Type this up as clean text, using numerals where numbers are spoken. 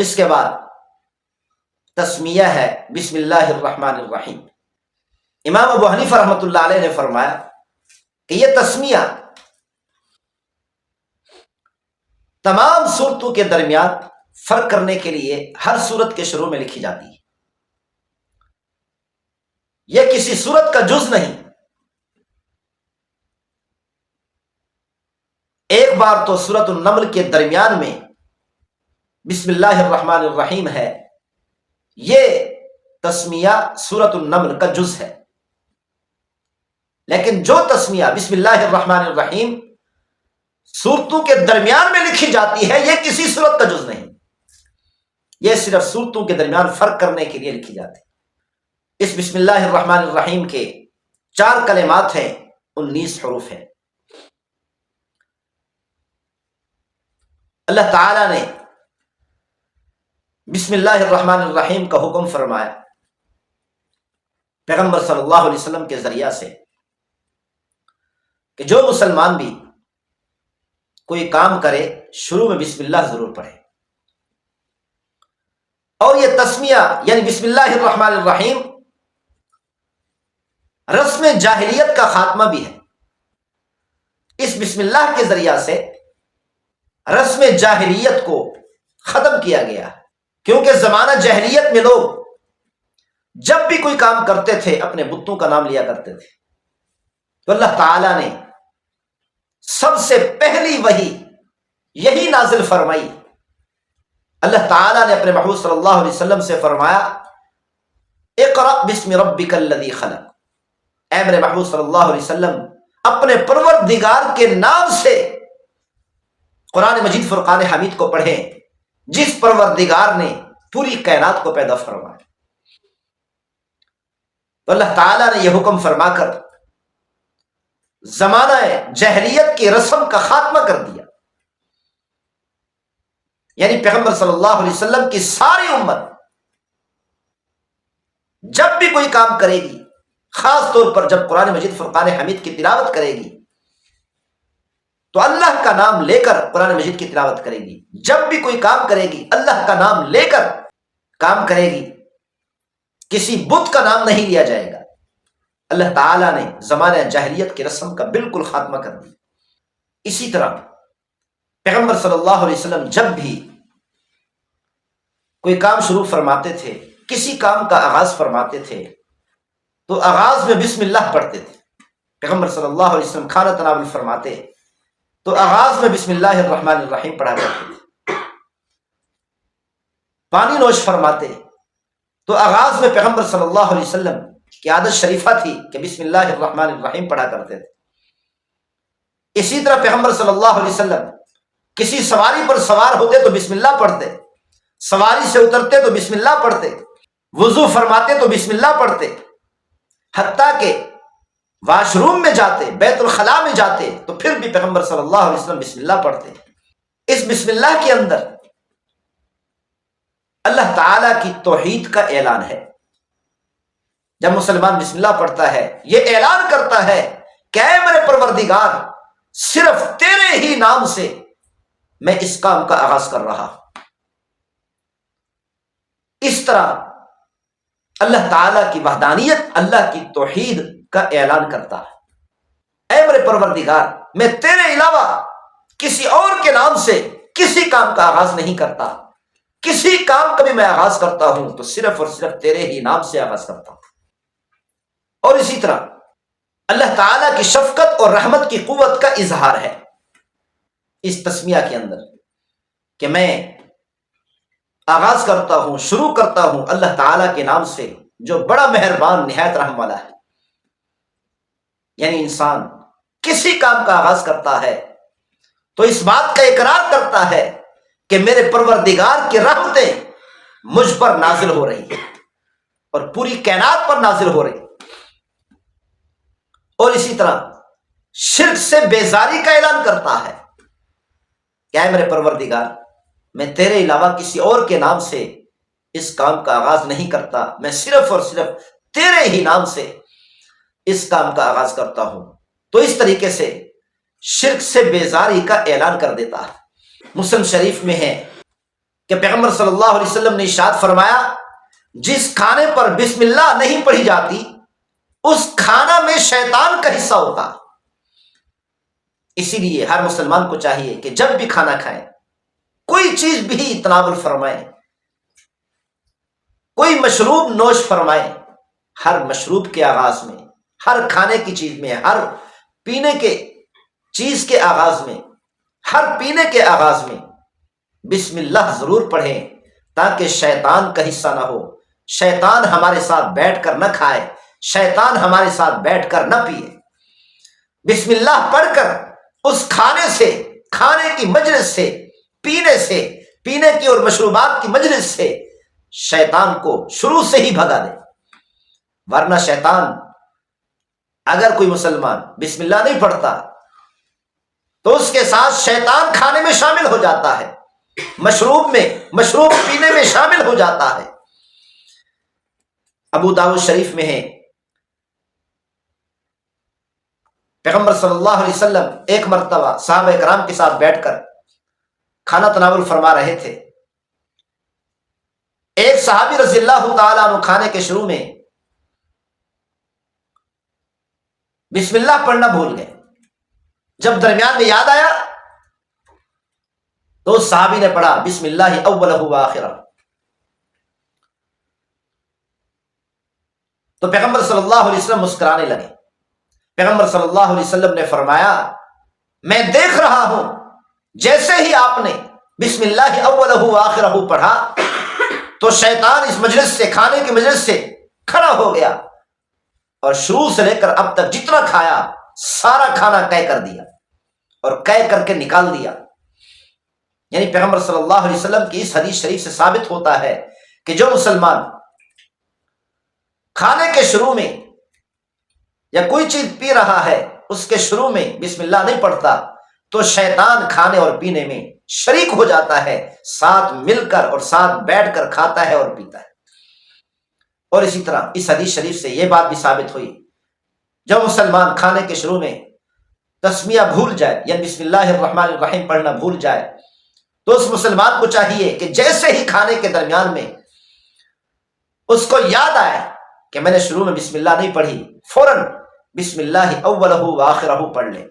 اس کے بعد تسمیہ ہے بسم اللہ الرحمن الرحیم۔ امام ابو حنیفہ رحمۃ اللہ علیہ نے فرمایا کہ یہ تسمیہ تمام صورتوں کے درمیان فرق کرنے کے لیے ہر صورت کے شروع میں لکھی جاتی ہے، یہ کسی صورت کا جز نہیں۔ ایک بار تو سورۃ النمل کے درمیان میں بسم اللہ الرحمن الرحیم ہے، یہ تسمیہ سورۃ النمل کا جز ہے، لیکن جو تسمیہ بسم اللہ الرحمن الرحیم سورتوں کے درمیان میں لکھی جاتی ہے یہ کسی سورت کا جز نہیں، یہ صرف سورتوں کے درمیان فرق کرنے کے لیے لکھی جاتی ہے۔ اس بسم اللہ الرحمن الرحیم کے 4 کلمات ہیں، 19 حروف ہیں۔ اللہ تعالی نے بسم اللہ الرحمن الرحیم کا حکم فرمایا پیغمبر صلی اللہ علیہ وسلم کے ذریعہ سے کہ جو مسلمان بھی کوئی کام کرے شروع میں بسم اللہ ضرور پڑھے، اور یہ تسمیہ یعنی بسم اللہ الرحمن الرحیم رسم جاہلیت کا خاتمہ بھی ہے۔ اس بسم اللہ کے ذریعہ سے رسم جاہلیت کو ختم کیا گیا، کیونکہ زمانہ جاہلیت میں لوگ جب بھی کوئی کام کرتے تھے اپنے بتوں کا نام لیا کرتے تھے، تو اللہ تعالی نے سب سے پہلی وحی یہی نازل فرمائی۔ اللہ تعالی نے اپنے محبوب صلی اللہ علیہ وسلم سے فرمایا اقرأ بسم ربک الذی خلق، اے میرے محبوب صلی اللہ علیہ وسلم اپنے پروردگار کے نام سے قرآن مجید فرقان حمید کو پڑھیں جس پروردگار نے پوری کائنات کو پیدا فرمایا۔ تو اللہ تعالیٰ نے یہ حکم فرما کر زمانہ جاہلیت کی رسم کا خاتمہ کر دیا، یعنی پیغمبر صلی اللہ علیہ وسلم کی ساری امت جب بھی کوئی کام کرے گی، خاص طور پر جب قرآن مجید فرقان حمید کی تلاوت کرے گی تو اللہ کا نام لے کر قرآن مجید کی تلاوت کرے گی، جب بھی کوئی کام کرے گی اللہ کا نام لے کر کام کرے گی، کسی بت کا نام نہیں لیا جائے گا۔ اللہ تعالیٰ نے زمانہ جاہلیت کی رسم کا بالکل خاتمہ کر دیا۔ اسی طرح پیغمبر صلی اللہ علیہ وسلم جب بھی کوئی کام شروع فرماتے تھے، کسی کام کا آغاز فرماتے تھے تو آغاز میں بسم اللہ پڑھتے تھے۔ پیغمبر صلی اللہ علیہ وسلم کھانا تناول فرماتے تو آغاز میں بسم اللہ الرحمن الرحیم پڑھا کرتے تھے، پانی نوش فرماتے تو آغاز میں پیغمبر صلی اللہ علیہ وسلم کی عادت شریفہ تھی کہ بسم اللہ الرحمن الرحیم پڑھا کرتے تھے۔ اسی طرح پیغمبر صلی اللہ علیہ وسلم کسی سواری پر سوار ہوتے تو بسم اللہ پڑھتے، سواری سے اترتے تو بسم اللہ پڑھتے، وضو فرماتے تو بسم اللہ پڑھتے، حتیٰ کہ واش روم میں جاتے، بیت الخلاء میں جاتے تو پھر بھی پیغمبر صلی اللہ علیہ وسلم بسم اللہ پڑھتے۔ اس بسم اللہ کے اندر اللہ تعالی کی توحید کا اعلان ہے۔ جب مسلمان بسم اللہ پڑھتا ہے یہ اعلان کرتا ہے کہ اے میرے پروردگار صرف تیرے ہی نام سے میں اس کام کا آغاز کر رہا ہوں۔ اس طرح اللہ تعالیٰ کی وحدانیت، اللہ کی توحید کا اعلان کرتا ہے۔ اے میرے پروردگار میں تیرے علاوہ کسی اور کے نام سے کسی کام کا آغاز نہیں کرتا، کسی کام کا بھی میں آغاز کرتا ہوں تو صرف اور صرف تیرے ہی نام سے آغاز کرتا ہوں۔ اور اسی طرح اللہ تعالیٰ کی شفقت اور رحمت کی قوت کا اظہار ہے اس تسمیہ کے اندر کہ میں آغاز کرتا ہوں، شروع کرتا ہوں اللہ تعالیٰ کے نام سے جو بڑا مہربان نہایت رحم والا ہے۔ یعنی انسان کسی کام کا آغاز کرتا ہے تو اس بات کا اقرار کرتا ہے کہ میرے پروردگار کی رحمتیں مجھ پر نازل ہو رہی ہیں اور پوری کائنات پر نازل ہو رہی۔ اور اسی طرح شرک سے بیزاری کا اعلان کرتا ہے کہ اے میرے پروردگار میں تیرے علاوہ کسی اور کے نام سے اس کام کا آغاز نہیں کرتا، میں صرف اور صرف تیرے ہی نام سے اس کام کا آغاز کرتا ہوں۔ تو اس طریقے سے شرک سے بیزاری کا اعلان کر دیتا ہے۔ مسلم شریف میں ہے کہ کہ پیغمبر صلی اللہ علیہ وسلم نے ارشاد فرمایا جس کھانے پر بسم اللہ نہیں پڑھی جاتی اس کھانا میں شیطان کا حصہ ہوتا۔ اسی لیے ہر مسلمان کو چاہیے کہ جب بھی کھانا کھائیں، کوئی چیز بھی تناول فرمائیں، کوئی مشروب نوش فرمائیں، ہر مشروب کے آغاز میں، ہر کھانے کی چیز میں، ہر پینے کے چیز کے آغاز میں، ہر پینے کے آغاز میں بسم اللہ ضرور پڑھیں تاکہ شیطان کا حصہ نہ ہو، شیطان ہمارے ساتھ بیٹھ کر نہ کھائے، شیطان ہمارے ساتھ بیٹھ کر نہ پیے۔ بسم اللہ پڑھ کر اس کھانے سے، کھانے کی مجلس سے، پینے کی اور مشروبات کی مجلس سے شیطان کو شروع سے ہی بھگا دے، ورنہ شیطان، اگر کوئی مسلمان بسم اللہ نہیں پڑھتا تو اس کے ساتھ شیطان کھانے میں شامل ہو جاتا ہے، مشروب پینے میں شامل ہو جاتا ہے۔ ابو داؤد شریف میں ہے، پیغمبر صلی اللہ علیہ وسلم ایک مرتبہ صحابہ کرام کے ساتھ بیٹھ کر کھانا تناول فرما رہے تھے۔ ایک صحابی رضی اللہ تعالیٰ عنہ کھانے کے شروع میں بسم اللہ پڑھنا بھول گئے، جب درمیان میں یاد آیا تو اس صحابی نے پڑھا بسم اللہ اولہ وآخرہ، تو پیغمبر صلی اللہ علیہ وسلم مسکرانے لگے۔ پیغمبر صلی اللہ علیہ وسلم نے فرمایا میں دیکھ رہا ہوں جیسے ہی آپ نے بسم اللہ اولہ وآخرہ پڑھا تو شیطان اس مجلس سے، کھانے کی مجلس سے کھڑا ہو گیا اور شروع سے لے کر اب تک جتنا کھایا سارا کھانا قے کر دیا اور قے کر کے نکال دیا۔ یعنی پیغمبر صلی اللہ علیہ وسلم کی اس حدیث شریف سے ثابت ہوتا ہے کہ جو مسلمان کھانے کے شروع میں یا کوئی چیز پی رہا ہے اس کے شروع میں بسم اللہ نہیں پڑھتا تو شیطان کھانے اور پینے میں شریک ہو جاتا ہے، ساتھ مل کر اور ساتھ بیٹھ کر کھاتا ہے اور پیتا ہے۔ اور اسی طرح اس حدیث شریف سے یہ بات بھی ثابت ہوئی جب مسلمان کھانے کے شروع میں تسمیہ بھول جائے یا بسم اللہ الرحمن الرحیم پڑھنا بھول جائے تو اس مسلمان کو چاہیے کہ جیسے ہی کھانے کے درمیان میں اس کو یاد آئے کہ میں نے شروع میں بسم اللہ نہیں پڑھی، فوراً بسم اللہ اولہ وآخرہ پڑھ لے۔